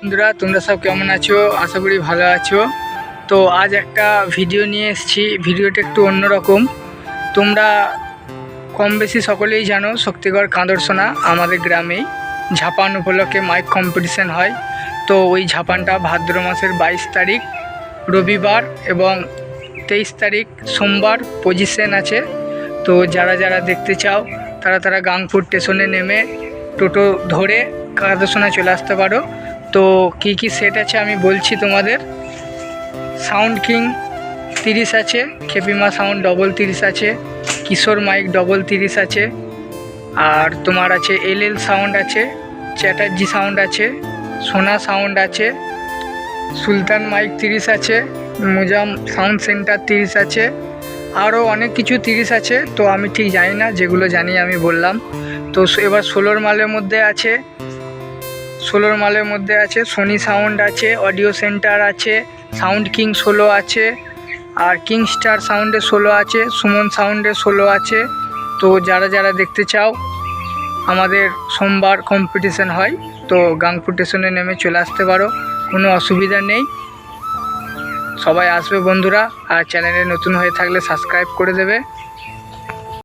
বন্ধুরা তোমরা সব কেমন আছো? আশা করি ভালো আছো। তো আজ একটা ভিডিও নিয়ে এসেছি। ভিডিওটা একটু অন্যরকম। তোমরা কম বেশি সকলেই জানো শক্তিগড় কাঁদরসোনা আমাদের গ্রামেই ঝাপান উপলক্ষে মাইক কম্পিটিশান হয়। তো ওই ঝাপানটা ভাদ্র মাসের 22 তারিখ রবিবার এবং 23 তারিখ সোমবার পজিশন আছে। তো যারা যারা দেখতে চাও তারা গাংপুর স্টেশনে নেমে টোটো ধরে কাঁদরসোনা চলে আসতে পারো। তো কি কি সেট আছে আমি বলছি তোমাদের। সাউন্ড কিং 30 আছে, খেপিমা সাউন্ড ডবল 30 আছে, কিশোর মাইক ডবল 30 আছে, আর তোমার আছে এলএল সাউন্ড আছে, চ্যাটার্জি সাউন্ড আছে, সোনা সাউন্ড আছে, সুলতান মাইক 30 আছে, মুজাম সাউন্ড সেন্টার 30 আছে, আরও অনেক কিছু 30 আছে। তো আমি ঠিক জানি না, যেগুলো জানি আমি বললাম। তো এবার 16 মালের মধ্যে আছে সোনি সাউন্ড আছে, অডিও সেন্টার আছে, সাউন্ড কিং 16 আছে, আর কিং স্টার সাউন্ডের 16 আছে, সুমন সাউন্ডের 16 আছে। তো যারা যারা দেখতে চাও আমাদের সোমবার কম্পিটিশান হয়, তো গাংপুর স্টেশনে নেমে চলে আসতে পারো, কোনো অসুবিধা নেই। সবাই আসবে বন্ধুরা, আর চ্যানেলে নতুন হয়ে থাকলে সাবস্ক্রাইব করে দেবে।